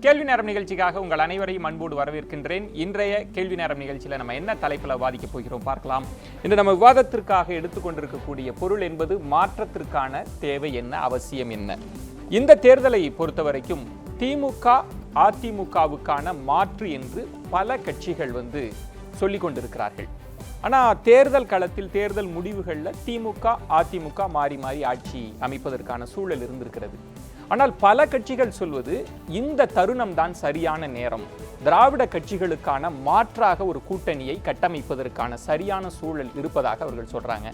கேள்வி நேரம் நிகழ்ச்சிக்காக உங்கள் அனைவரையும் அன்போடு வரவேற்கின்றேன். இன்றைய கேள்வி நேரம் நிகழ்ச்சியில் நம்ம என்ன தலைப்பில் விவாதிக்க போகிறோம் பார்க்கலாம். இன்று நம்ம விவாதத்திற்காக எடுத்துக்கொண்டிருக்கக்கூடிய பொருள் என்பது மாற்றத்திற்கான தேவை என்ன, அவசியம் என்ன. இந்த தேர்தலை பொறுத்தவரைக்கும் திமுக அதிமுகவுக்கான மாற்று என்று பல கட்சிகள் சொல்லிக் கொண்டிருக்கிறார்கள். ஆனால் தேர்தல் களத்தில் தேர்தல் முடிவுகளில் திமுக அதிமுக மாறி மாறி ஆட்சி அமைப்பதற்கான சூழல் இருந்திருக்கிறது. ஆனால் பல கட்சிகள் சொல்வது இந்த தருணம் தான் சரியான நேரம், திராவிட கட்சிகளுக்கான மாற்றாக ஒரு கூட்டணியை கட்டமைப்பதற்கான சரியான சூழல் இருப்பதாக அவர்கள் சொல்றாங்க.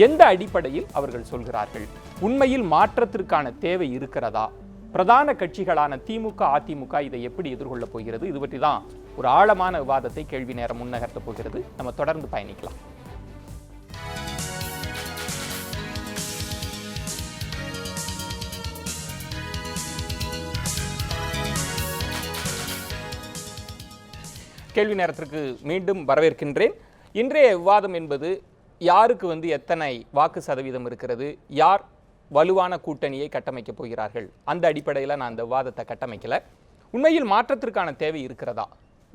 எந்த அடிப்படையில் அவர்கள் சொல்கிறார்கள்? உண்மையில் மாற்றத்திற்கான தேவை இருக்கிறதா? பிரதான கட்சிகளான திமுக அதிமுக இதை எப்படி எதிர்கொள்ளப் போகிறது? இது பற்றி தான் ஒரு ஆழமான விவாதத்தை கேள்வி நேரம் முன்னகர்த்த போகிறது. நம்ம தொடர்ந்து பயணிக்கலாம். கேள்வி நேரத்திற்கு மீண்டும் வரவேற்கின்றேன். இன்றைய விவாதம் என்பது யாருக்கு எத்தனை வாக்கு சதவீதம் இருக்கிறது, யார் வலுவான கூட்டணியை கட்டமைக்கப் போகிறார்கள், அந்த அடிப்படையில் நான் அந்த விவாதத்தை கட்டமைக்கல. உண்மையில் மாற்றத்திற்கான தேவை இருக்கிறதா?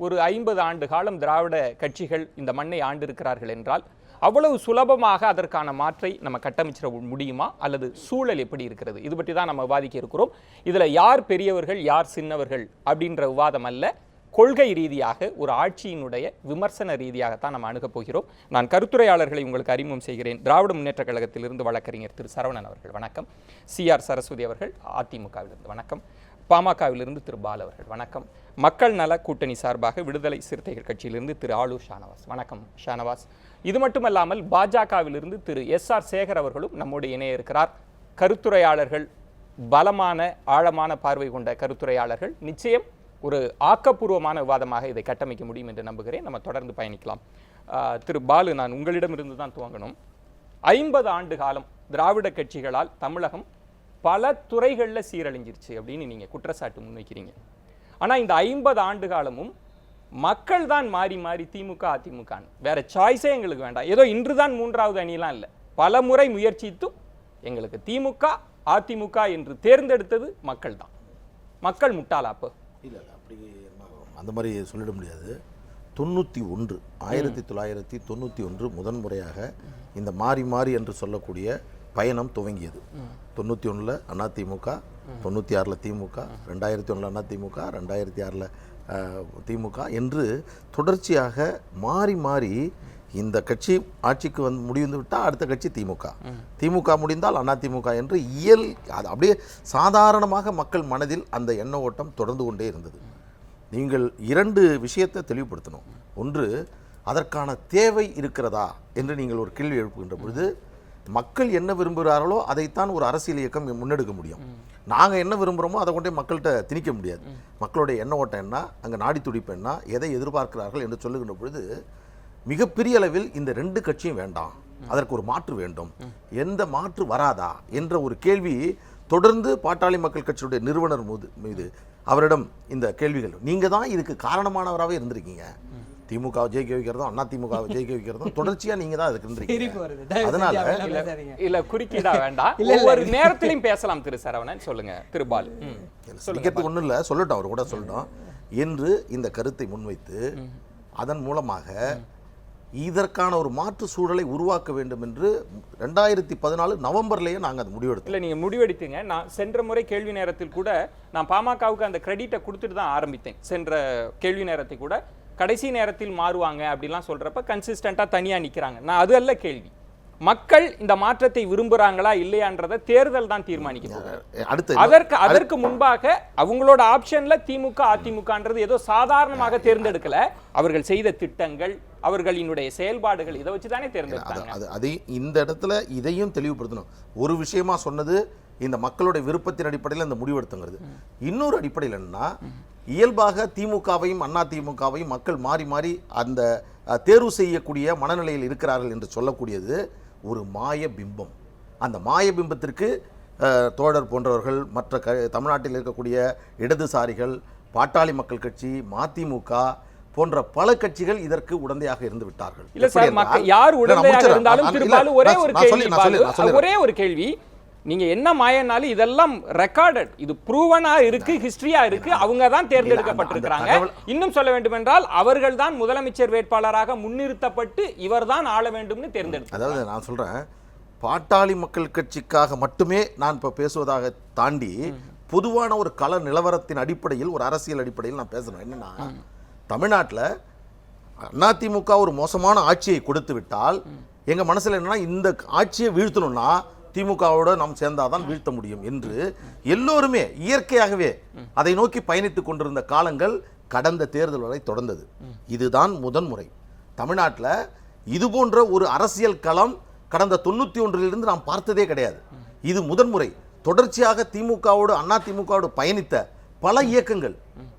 ஒரு 50 ஆண்டு காலம் திராவிட கட்சிகள் இந்த மண்ணை ஆண்டிருக்கிறார்கள் என்றால் அவ்வளவு சுலபமாக அதற்கான மாற்றை நம்ம கட்டமைச்சிட முடியுமா, அல்லது சூழல் எப்படி இருக்கிறது? இது பற்றி தான் நம்ம விவாதிக்க இருக்கிறோம். இதில் யார் பெரியவர்கள் யார் சின்னவர்கள் அப்படின்ற விவாதம் அல்ல, கொள்கை ரீதியாக ஒரு ஆட்சியினுடைய விமர்சன ரீதியாகத்தான் நம்ம அணுகப் போகிறோம். நான் கருத்துரையாளர்களை உங்களுக்கு அறிமுகம் செய்கிறேன். திராவிட முன்னேற்ற கழகத்திலிருந்து வழக்கறிஞர் திரு சரவணன் அவர்கள் வணக்கம். CR சரஸ்வதி அவர்கள் அதிமுகவிலிருந்து வணக்கம். பாமகவிலிருந்து திரு பால் அவர்கள் வணக்கம். மக்கள் நல கூட்டணி சார்பாக விடுதலை சிறுத்தைகள் கட்சியிலிருந்து திரு ஆலூர் ஷானவாஸ் வணக்கம் ஷானவாஸ். இது மட்டுமல்லாமல் பாஜகவிலிருந்து திரு SR சேகர் அவர்களும் நம்முடைய இணைய இருக்கிறார். கருத்துரையாளர்கள், பலமான ஆழமான பார்வை கொண்ட கருத்துரையாளர்கள், நிச்சயம் ஒரு ஆக்கப்பூர்வமான விவாதமாக இதை கட்டமைக்க முடியும் என்று நம்புகிறேன். நம்ம தொடர்ந்து பயணிக்கலாம். திரு பாலு, நான் உங்களிடமிருந்து தான் துவங்கணும். 50 ஆண்டு காலம் திராவிட கட்சிகளால் தமிழகம் பல துறைகளில் சீரழிஞ்சிருச்சு அப்படின்னு நீங்கள் குற்றச்சாட்டு முன்வைக்கிறீங்க. ஆனால் இந்த 50 ஆண்டு காலமும் மக்கள் தான் மாறி மாறி திமுக அதிமுகன்னு, வேற சாய்ஸே எங்களுக்கு வேண்டாம், ஏதோ இன்று தான் 3வது அணிலாம் இல்லை, பல முறை முயற்சித்தும் எங்களுக்கு திமுக அதிமுக என்று தேர்ந்தெடுத்தது மக்கள் தான். மக்கள் முட்டாளா? அப்போ இல்லை, அப்படி அந்த மாதிரி சொல்லிட முடியாது. 1991 முதன்முறையாக இந்த மாறி மாறி என்று சொல்லக்கூடிய பயணம் துவங்கியது. 91 அதிமுக, 96 திமுக, 2001 அதிமுக, 2006 திமுக என்று தொடர்ச்சியாக மாறி மாறி இந்த கட்சி ஆட்சிக்கு முடிந்து விட்டால் அடுத்த கட்சி திமுக முடிந்தால் அதிமுக என்று அது அப்படியே சாதாரணமாக மக்கள் மனதில் அந்த எண்ண ஓட்டம் தொடர்ந்து கொண்டே இருந்தது. நீங்கள் 2 விஷயத்தை தெளிவுபடுத்தணும். ஒன்று, அதற்கான தேவை இருக்கிறதா என்று நீங்கள் ஒரு கேள்வி எழுப்புகின்ற பொழுது, மக்கள் என்ன விரும்புகிறார்களோ அதைத்தான் ஒரு அரசியல் இயக்கம் முன்னெடுக்க முடியும். நாங்கள் என்ன விரும்புகிறோமோ அதை கொண்டே மக்கள்கிட்ட திணிக்க முடியாது. மக்களுடைய எண்ண ஓட்டம் என்ன, அங்கே நாடி துடிப்பு என்ன, எதை எதிர்பார்க்கிறார்கள் என்று சொல்லுகின்ற பொழுது மிகப்பெரிய அளவில் இந்த 2 கட்சியும் வேண்டாம், அதற்கு ஒரு மாற்று வேண்டும், எந்த மாற்று வராதா என்ற ஒரு கேள்வி தொடர்ந்து பாட்டாளி மக்கள் கட்சியுடைய நிறுவனர் மீது அவரிடம் இந்த கேள்விகள், நீங்கள் தான் இதுக்கு காரணமானவராகவே இருந்திருக்கீங்க, திமுக ஜெயிக்க வைக்கிறதும் அதிமுக ஜெயிக்க வைக்கிறதும் தொடர்ச்சியா நீங்க தான் அதுக்கு இருந்திருக்கீங்க. அதனால இல்ல குறுக்கிடா வேண்டாம், ஒவ்வொரு நேரத்திலையும் பேசலாம். திரு சரவணன் சொல்லுங்க. திரு பால் சொல்லிக்கிறதுக்கு ஒன்றும் இல்லை, சொல்லட்டும், அவர் கூட சொல்லட்டும் என்று இந்த கருத்தை முன்வைத்து அதன் மூலமாக இதற்கான ஒரு மாற்று சூழலை உருவாக்க வேண்டும் என்று 2014 நவம்பர்லேயே நாங்கள் அது முடிவெடுத்தோம். இல்லை, நீங்கள் முடிவெடுத்தீங்க. நான் சென்ற முறை கேள்வி நேரத்தில் கூட நான் பாமகவுக்கு அந்த கிரெடிட்டை கொடுத்துட்டு தான் ஆரம்பித்தேன். சென்ற கேள்வி நேரத்தை கூட கடைசி நேரத்தில் மாறுவாங்க அப்படிலாம் சொல்கிறப்ப கன்சிஸ்டண்ட்டாக தனியாக நிற்கிறாங்க. நான் அது அல்ல கேள்வி, மக்கள் இந்த மாற்றத்தை விரும்புகிறாங்களா இல்லையான்றதை தேர்தல் தான் தீர்மானிக்க போகுது. அதற்கு முன்பாக அவங்களோட ஆப்ஷன்ல திமுக அதிமுகன்றது ஏதோ சாதாரணமாக தேர்ந்தெடுக்கல, அவர்கள் செய்த திட்டங்கள், அவர்களினுடைய செயல்பாடுகள், இதை வச்சு தானே தேர்ந்தெடுத்தாங்க. அதை இந்த இடத்துல இதையும் தெளிவுபடுத்தணும். ஒரு விஷயமா சொன்னது இந்த மக்களுடைய விருப்பத்தின் அடிப்படையில் அந்த முடிவெடுத்துங்கிறது. இன்னொரு அடிப்படையில் என்னன்னா, இயல்பாக திமுகவையும் அதிமுகவையும் மக்கள் மாறி மாறி அந்த தேர்வு செய்யக்கூடிய மனநிலையில் இருக்கிறார்கள் என்று சொல்லக்கூடியது ஒரு மாய பிம்பம். அந்த மாய பிம்பத்திற்கு தோழர் போன்றவர்கள், மற்ற தமிழ்நாட்டில் இருக்கக்கூடிய இடதுசாரிகள், பாட்டாளி மக்கள் கட்சி, மதிமுக போன்ற பல கட்சிகள் இதற்கு உடந்தையாக இருந்து விட்டார்கள். இல்ல சார், யார் உடந்தையாக இருந்தாலும் ஒரே ஒரு கேள்வி, நீங்க என்ன மாயனாலும் இதெல்லாம் ரெக்கார்டட், இது ப்ரூவனா இருக்கு, ஹிஸ்டரியா இருக்கு. அவங்க தான் தேர்ந்தெடுக்கப்பட்டிருக்கிறாங்க. இன்னும் சொல்ல வேண்டும் என்றால் அவர்கள் தான் முதலமைச்சர் வேட்பாளராக முன்னிறுத்தப்பட்டு இவர்தான் ஆள வேண்டும்னு தேர்ந்தெடுத்தார். அதாவது நான் சொல்றேன், பாட்டாளி மக்கள் கட்சிக்காக மட்டுமே நான் இப்போ பேசுவதாக தாண்டி பொதுவான ஒரு கள நிலவரத்தின் அடிப்படையில், ஒரு அரசியல் அடிப்படையில் நான் பேசுறேன். என்னன்னா, தமிழ்நாட்டில் அதிமுக ஒரு மோசமான ஆட்சியை கொடுத்து விட்டால் எங்க மனசுல என்னன்னா, இந்த ஆட்சியை வீழ்த்தணும்னா திமுகவோட நாம் சேர்ந்தாதான் வீழ்த்த முடியும் என்று எல்லோருமே இயற்கையாகவே அதை நோக்கி பயணித்துக் கொண்டிருந்த காலங்கள் கடந்த தேர்தல் வரை தொடர்ந்தது. இதுதான் முதன்முறை தமிழ்நாட்டில் இது போன்ற ஒரு அரசியல் களம் கடந்த 91 நாம் பார்த்ததே கிடையாது. இது முதன்முறை. தொடர்ச்சியாக திமுகவோடு அதிமுகவோடு பயணித்த பல இயக்கங்கள்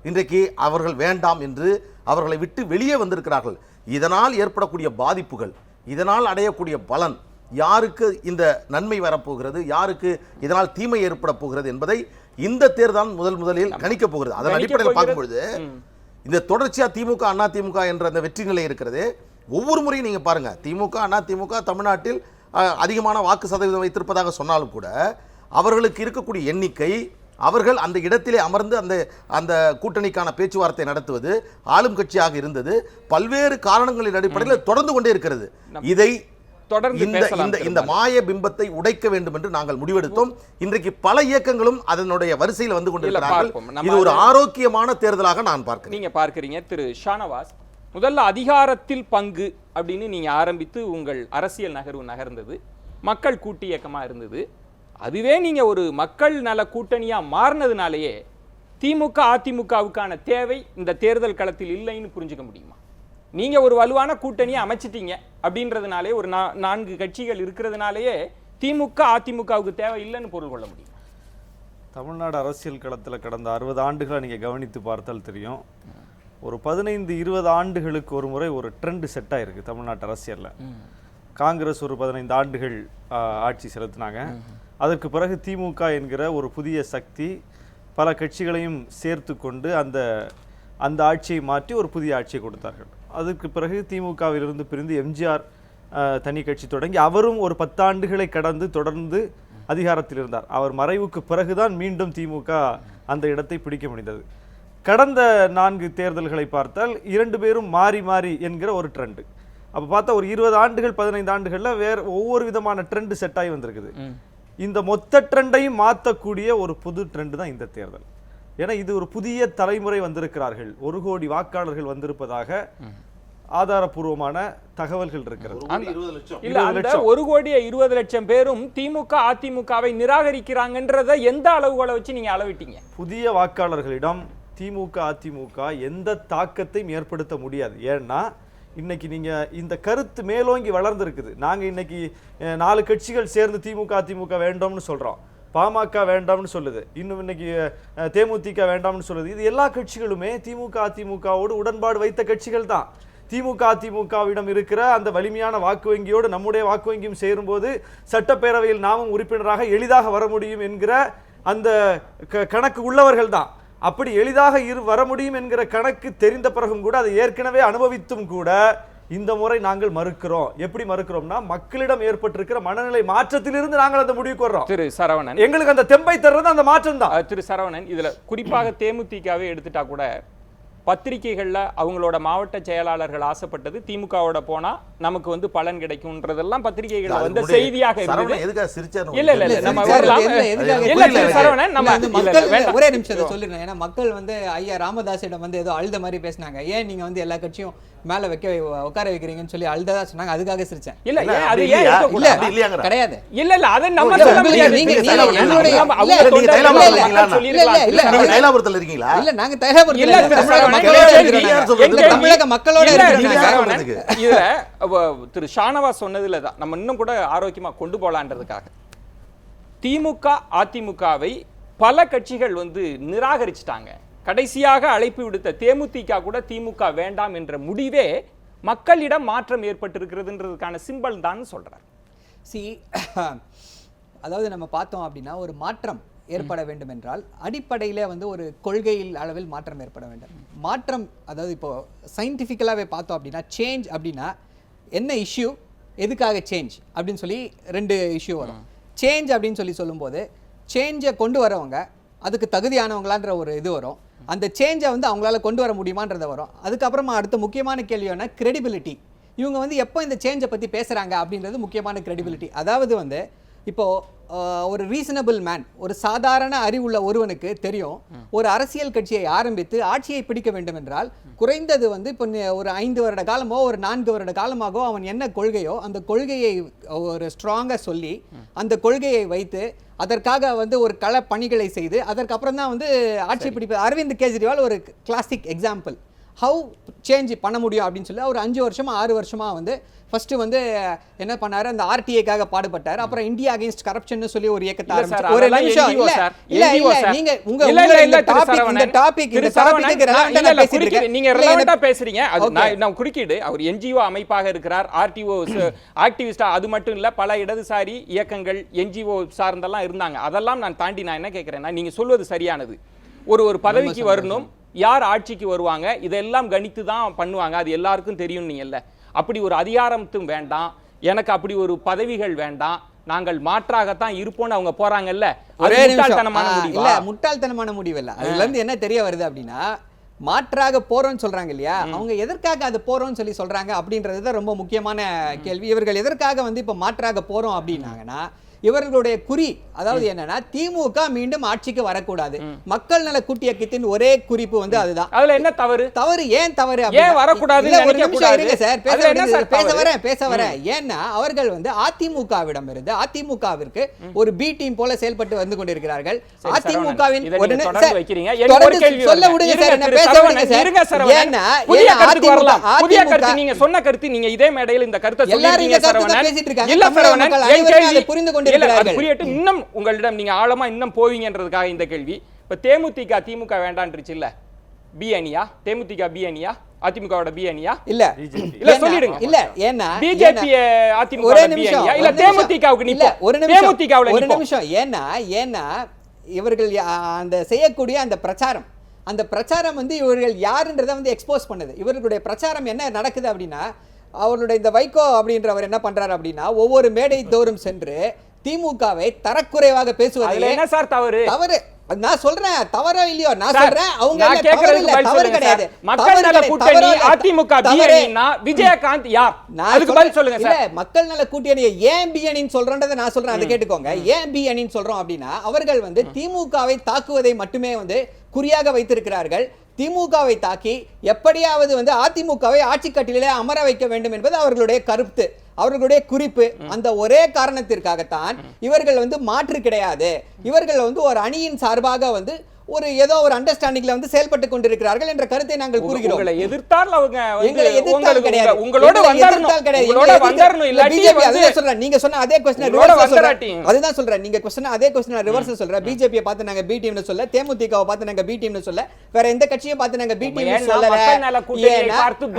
இன்றைக்கு அவர்கள் வேண்டாம் என்று அவர்களை விட்டு வெளியே வந்திருக்கிறார்கள். இதனால் ஏற்படக்கூடிய பாதிப்புகள், இதனால் அடையக்கூடிய பலன், யாருக்கு இந்த நன்மை வரப்போகிறது, யாருக்கு இதனால் தீமை ஏற்பட போகிறது என்பதை இந்த தேர்தல் முதலில் கணிக்கப் போகிறது. அதன் அடிப்படையில் பார்க்கும்பொழுது இந்த தொடர்ச்சியா திமுக அதிமுக என்ற அந்த வெற்றி நிலை இருக்கிறது. ஒவ்வொரு முறையும் நீங்க பாருங்க, திமுக அதிமுக தமிழ்நாட்டில் அதிகமான வாக்கு சதவீதம் வைத்திருப்பதாக சொன்னாலும் கூட அவர்களுக்கு இருக்கக்கூடிய எண்ணிக்கை, அவர்கள் அந்த இடத்திலே அமர்ந்து அந்த கூட்டணிக்கான பேச்சுவார்த்தை நடத்துவது, ஆளும் கட்சியாக இருந்தது பல்வேறு காரணங்களின் அடிப்படையில் தொடர்ந்து கொண்டே இருக்கிறது. இதை இந்த மாய பிம்பத்தை உடைக்க வேண்டும் என்று நாங்கள் முடிவெடுத்தோம். இன்றைக்கு பல இயக்கங்களும் அதனுடைய வரிசையில் வந்து கொண்டிருக்கிறார்கள். இது ஒரு ஆரோக்கியமான தேர்தலாக நான் பார்க்கிறேன். நீங்க பார்க்கிறீங்க திரு ஷானவாஸ், முதல்ல அதிகாரத்தில் பங்கு அப்படின்னு நீங்க ஆரம்பித்து உங்கள் அரசியல் நகர்வு நகர்ந்தது, மக்கள் கூட்டு இயக்கமா இருந்தது. அதுவே நீங்க ஒரு மக்கள் நல கூட்டணியா மாறினதுனாலேயே திமுக அதிமுகவுக்கான தேவை இந்த தேர்தல் களத்தில் இல்லைன்னு புரிஞ்சுக்க முடியுமா? நீங்க ஒரு வலுவான கூட்டணியை அமைச்சிட்டீங்க அப்படின்றதுனாலே, ஒரு 4 கட்சிகள் இருக்கிறதுனாலேயே திமுக அதிமுகவுக்கு தேவை இல்லைன்னு பொருள் கொள்ள முடியும். தமிழ்நாடு அரசியல் களத்தில் கடந்த 60 ஆண்டுகளை நீங்க கவனித்து பார்த்தால் தெரியும், ஒரு 15-20 ஆண்டுகளுக்கு ஒரு முறை ஒரு ட்ரெண்ட் செட் ஆயிருக்கு தமிழ்நாட்டு அரசியலில். காங்கிரஸ் ஒரு 15 ஆண்டுகள் ஆட்சி செலுத்தினாங்க. அதற்கு பிறகு திமுக என்கிற ஒரு புதிய சக்தி பல கட்சிகளையும் சேர்த்து கொண்டு அந்த ஆட்சியை மாற்றி ஒரு புதிய ஆட்சியை கொடுத்தார்கள். அதுக்கு பிறகு திமுகவிலிருந்து பிரிந்து எம்ஜிஆர் தனி கட்சி தொடங்கி அவரும் ஒரு 10 ஆண்டுகளை கடந்து தொடர்ந்து அதிகாரத்தில் இருந்தார். அவர் மறைவுக்கு பிறகுதான் மீண்டும் திமுக அந்த இடத்தை பிடிக்க முடிந்தது. கடந்த 4 தேர்தல்களை பார்த்தால் 2 பேரும் மாறி மாறி என்கிற ஒரு ட்ரெண்டு. அப்போ பார்த்தா ஒரு 20 ஆண்டுகள் 15 ஆண்டுகளில் வேறு ஒவ்வொரு விதமான ட்ரெண்டு செட் ஆகி வந்திருக்குது. இந்த மொத்த ட்ரெண்டையும் மாற்றக்கூடிய ஒரு புது ட்ரெண்டு தான் இந்த தேர்தல். ஏன்னா இது ஒரு புதிய தலைமுறை வந்திருக்கிறார்கள், 1 கோடி வாக்காளர்கள் வந்திருப்பதாக ஆதாரபூர்வமான தகவல்கள் இருக்கிறது. இல்ல, அந்த 1 கோடியே 20 லட்சம் பேரும் திமுக அதிமுகவை நிராகரிக்கிறாங்கன்றத எந்த அளவுகளை வச்சு நீங்க அளவிட்டீங்க? புதிய வாக்காளர்களிடம் திமுக அதிமுக எந்த தாக்கத்தையும் ஏற்படுத்த முடியாது. ஏன்னா இன்னைக்கு நீங்க இந்த கருத்து மேலோங்கி வளர்ந்துருக்குது. நாங்க இன்னைக்கு 4 கட்சிகள் சேர்ந்து திமுக அதிமுக வேண்டாம்னு சொல்றோம், பாமக வேண்டாம்னு சொல்லுது, இன்னும் இன்னைக்கு தேமுதிக வேண்டாம்னு சொல்லுது. இது எல்லா கட்சிகளுமே திமுக அதிமுகவோடு உடன்பாடு வைத்த கட்சிகள் தான். திமுக அதிமுகவிடம் இருக்கிற அந்த வலிமையான வாக்கு வங்கியோடு நம்முடைய வாக்கு வங்கியும் சேரும்போது சட்டப்பேரவையில் நாமும் உறுப்பினராக எளிதாக வர முடியும் என்கிற அந்த கணக்கு உள்ளவர்கள் தான். அப்படி எளிதாக வர முடியும் என்கிற கணக்கு தெரிந்த பிறகும் கூட அதை ஏற்கனவே அனுபவித்தும் கூட இந்த முறை நாங்கள் மறுக்கிறோம். எப்படி மறுக்கிறோம்னா, மக்களிடம் ஏற்பட்டிருக்கிற மனநிலை மாற்றத்திலிருந்து நாங்கள் அந்த முடிவுக்கு வர்றோம். திரு சரவணன், எங்களுக்கு அந்த தெம்பை தர்றது அந்த மாற்றம் தான். திரு சரவணன், இதுல குறிப்பாக தேமுதிகவே எடுத்துட்டா கூட பத்திரிகைகள்ல அவங்களோட மாவட்ட செயலாளர்கள் ஆசைப்பட்டது திமுகவோட போனா நமக்கு வந்து பலன் கிடைக்கும்ன்றதெல்லாம் பத்திரிகைகள்ல வந்து செய்தியாக இருந்தது. இல்ல இல்ல நம்ம சரவணன், நம்ம ஒரே நிமிஷம் சொல்லிடுறேன். ஏன்னா மக்கள் வந்து ஐயா ராமதாஸிடம் வந்து ஏதோ அழுத மாதிரி பேசினாங்க. ஏன் நீங்க வந்து எல்லா கட்சியும் மேல உட்கார வைக்கிறீங்கன்னு சொல்லி அழுததா சொன்னாங்க. அதுக்காக சிரிச்சேன். இல்ல அது ஏன் இல்ல கிடையாது. இல்ல இல்ல அது நம்ம சொல்ல முடியாது. நீங்க தைலாபுரத்துல இருக்கீங்களா? இல்ல நாங்க தைலாபுரத்துல தமிழக மக்களோட இதுல திரு ஷானவாஸ் சொன்னதுல தான் நம்ம இன்னும் கூட ஆரோக்கியமா கொண்டு போலான்றதுக்காக திமுக அதிமுகவை பல கட்சிகள் வந்து நிராகரிச்சுட்டாங்க. கடைசியாக அழைப்பு விடுத்த தேமுதிக கூட திமுக வேண்டாம் என்ற முடிவே மக்களிடம் மாற்றம் ஏற்பட்டிருக்கிறதுன்றதுக்கான சிம்பல் தான் சொல்றார். அதாவது நம்ம பார்த்தோம் அப்படின்னா, ஒரு மாற்றம் ஏற்பட வேண்டும் என்றால் அடிப்படையில் வந்து ஒரு கொள்கையில் அளவில் மாற்றம் ஏற்பட வேண்டும். மாற்றம் அதாவது இப்போ சயின்டிஃபிக்கலாகவே பார்த்தோம் அப்படின்னா, சேஞ்ச் அப்படின்னா என்ன இஷ்யூ, எதுக்காக சேஞ்ச் அப்படின்னு சொல்லி 2 இஷ்யூ வரும். சேஞ்ச் அப்படின்னு சொல்லும்போது சேஞ்சை கொண்டு வரவங்க அதுக்கு தகுதியானவங்களான்ற ஒரு இது வரும். அந்த சேஞ்சை வந்து அவங்களால கொண்டு வர முடியுமான்றத வரும். அதுக்கப்புறமா அடுத்த முக்கியமான கேள்வியான கிரெடிபிலிட்டி. இவங்க வந்து எப்போ இந்த சேஞ்சை பற்றி பேசுகிறாங்க அப்படின்றது முக்கியமான கிரெடிபிலிட்டி. அதாவது வந்து இப்போது ஒரு ரீசனபிள் மேன், ஒரு சாதாரண அறிவுள்ள ஒருவனுக்கு தெரியும், ஒரு அரசியல் கட்சியை ஆரம்பித்து ஆட்சியை பிடிக்க வேண்டும் என்றால் குறைந்தது வந்து இப்போ ஒரு 5 வருட காலமோ ஒரு 4 வருட காலமாகவோ அவன் என்ன கொள்கையோ அந்த கொள்கையை ஒரு ஸ்ட்ராங்காக சொல்லி அந்த கொள்கையை வைத்து அதற்காக வந்து ஒரு கள பணிகளை செய்து அதற்கப்புறம் தான் வந்து ஆட்சி பிடிப்பது. அரவிந்த் கெஜ்ரிவால் ஒரு கிளாசிக் எக்ஸாம்பிள். ஹவு சேஞ்ச் பண்ண முடியும் அப்படின்னு சொல்லி ஒரு 5 வருஷமா 6 வருஷமா வந்து ஃபர்ஸ்ட் வந்து என்ன பண்ணாரு, அந்த ஆர்டிஏக்காக பாடுபட்டார். அப்புறம் இந்தியா அகைன்ஸ்ட் கரப்ஷன் சொல்லி ஒரு இயக்கத்தை ஆரம்பிச்சார். ஒரு நிமிஷம், இல்ல நீங்க இந்த டாபிக் நீங்க ரெலவெண்டா பேசுறீங்க. அது நான் குறுக்கிடு. அவர் என்ஜிஓ அமைப்பாக இருக்கிறார், ஆர்டிஓ ஆக்டிவிஸ்டா. அது மட்டும் இல்ல, பல இடதுசாரி இயக்கங்கள் என்ஜிஓ சார்ந்தெல்லாம் இருந்தாங்க. அதெல்லாம் நான் தாண்டி நான் என்ன கேட்கிறேன்னா, நீங்க சொல்வது சரியானது. ஒரு பதவிக்கு வரணும், யார் ஆட்சிக்கு வருவாங்க, இதெல்லாம் கணித்து தான் பண்ணுவாங்க, அது எல்லாருக்கும் தெரியும். நீங்கல்ல அப்படி ஒரு அதிகாரத்தும் வேண்டாம், எனக்கு அப்படி ஒரு பதவிகள் வேண்டாம், நாங்கள் மாற்றாகத்தான் இருப்போம்னு அவங்க போறாங்கல்ல. முட்டாள்தனமான முடிவு இல்ல. அதுல இருந்து என்ன தெரிய வருது அப்படின்னா, மாற்றாக போறோம்னு சொல்றாங்க இல்லையா, அவங்க எதற்காக அது போறோம்னு சொல்றாங்க அப்படின்றது தான் ரொம்ப முக்கியமான கேள்வி. இவர்கள் எதற்காக வந்து இப்ப மாற்றாக போறோம் அப்படின்னாங்கன்னா, இவர்களுடைய குறி அதாவது என்னன்னா திமுக மீண்டும் ஆட்சிக்கு வரக்கூடாது. மக்கள் நல கூட்டியக்கத்தின் ஒரே குறிப்பு வந்து அதுதான். அதுல என்ன தவறு? ஏன் தவறு? ஏன் வரக்கூடாது? ஒரு நிமிஷம் இருங்க சார், பேச வரேன். ஏன்னா அவர்கள் வந்து அதிமுகவிடம் இருந்து அதிமுகவிற்கு ஒரு பி டீம் போல செயல்பட்டு வந்து கொண்டிருக்கிறார்கள். அதிமுகவின் சொல்ல விடுங்க சார், என்ன பேச விடுங்க சார். ஏன்னா நீங்க சொன்ன கருத்து, நீங்க இதே மேடையில் இந்த கருத்தை பேசிட்டு இருக்காங்க, புரிந்து கொண்டு இன்னும் உங்களிடம் நீங்க ஆழமா இன்னும் போவீங்கன்றதுக்காக இந்த கேள்வி. இப்ப தேமுதிக திமுக வேண்டான்றுச்சு இல்ல, பி அணியா? தேமுதிக பி அணியா? அதிமுகவோட பி அணியா? இல்ல இல்ல சொல்லிடுங்க. இல்ல ஏன்னா பிஜேபி அதிமுக பி அணியா இல்ல தேமுதிகவுக்கு நிப்போ? தேமுதிகவுல ஒரு நிமிஷம். ஏன்னா இவர்கள் அந்த செய்யக்கூடிய அந்த பிரச்சாரம் வந்து இவர்கள் யாருன்றதை வந்து எக்ஸ்போஸ் பண்ணுது. இவர்களுடைய பிரச்சாரம் என்ன நடக்குது அப்படின்னா, அவருடைய இந்த வைகோ அப்படின்றவர் என்ன பண்றாரு அப்படின்னா, ஒவ்வொரு மேடை தோறும் சென்று திமுகவை தரக்குறைவாக பேசுவது என்ன சார் தவறு? நான் சொல்றேன் தவறோ இல்லையோ, நான் சொல்றேன் அவங்க தவறு கிடையாது. மக்கள் நல கூட்டணி அதிமுக பிஎனினா விஜயகாந்த் யார்? அதுக்கு பதில் சொல்லுங்க சார். இல்ல மக்கள் நல கூட்டணியை ஏன் பிஎனின்னு சொல்றேன்றதை நான் சொல்றேன், அதை கேட்டுக்கோங்க. ஏன் பிஎனின்னு சொல்றோம் அப்படின்னா, அவர்கள் வந்து திமுகவை தாக்குவதை மட்டுமே வந்து குறியாக வைத்திருக்கிறார்கள். திமுகவை தாக்கி எப்படியாவது வந்து அதிமுகவை ஆட்சி கட்டிலே அமர வைக்க வேண்டும் என்பது அவர்களுடைய கருத்து, அவர்களுடைய குறிப்பு. அந்த ஒரே காரணத்திற்காகத்தான் இவர்கள் வந்து மாற்று கிடையாது. இவர்கள் வந்து ஒரு அணியின் சார்பாக வந்து ஒரு ஏதோ ஒரு அண்டர்ஸ்டாண்டிங்ல வந்து செயல்பட்டு கொண்டிருக்கிறார்கள் என்ற கருத்தை நாங்கள் கூறுகிறோம். உங்களை எதிர்த்தால் அவங்க எங்களை எதிர்த்தால் கிடையாது, உங்களோட வந்தறணும் இல்ல பிஜேபி. அதுதான் சொல்றேன், நீங்க சொன்ன அதே क्वेश्चन ரிவர்ஸ் சொல்றேன். அதுதான் சொல்றேன், நீங்க क्वेश्चन அதே क्वेश्चन ரிவர்ஸ் சொல்றேன். பிஜேபியை பார்த்து நாங்க பி டீம்னு சொல்ல, தேமுதிகவை பார்த்து நாங்க பி டீம்னு சொல்ல, வேற எந்த கட்சியையும் பார்த்து நாங்க பி டீம்னு சொல்லல. மக்கள் நல கூட்டணியை பார்த்து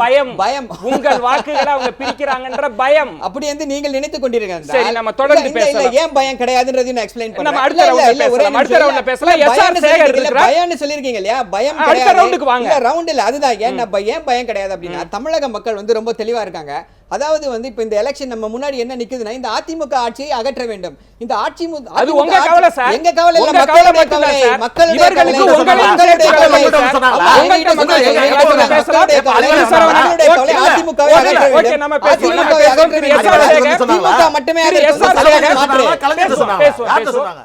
பயம் உங்கள் வாக்குகளை அவங்க பிரிக்கிறாங்கன்ற பயம் அப்படி வந்து நீங்கள் நினைத்துக் கொண்டிருக்கீங்க. சரி, நம்ம தொடர்ந்து பேசலாம். ஏன் பயம் கிடையாதுன்றதை நான் எக்ஸ்பிளைன் பண்றேன். நம்ம அடுத்த ரவுண்ட்ல பேசலாம். எஸ்ஆர் சேகர் பயம்னு சொல்லிருக்கீங்க இல்லையா, பயம் கிடையாது. இல்ல ரவுண்ட் இல்ல, அதுதான் ஏன் பயம் கிடையாது அப்படின்னா, தமிழக மக்கள் வந்து ரொம்ப தெளிவா இருக்காங்க. அதாவது வந்து இப்ப இந்த எலெக்ஷன் நம்ம முன்னாடி என்ன நிக்குதுன்னா, இந்த அதிமுக ஆட்சியை அகற்ற வேண்டும். இந்த ஆட்சி அது உங்க கவலை சார், எங்க கவலை இல்ல, மக்களுடைய கவலை. இவர்களுக்கு உங்களுடைய கவலை, அதிமுகவை அகற்ற வேண்டும். அதிமுகவை அகற்ற வேண்டும். திமுக மட்டுமே அகற்ற வேண்டும்.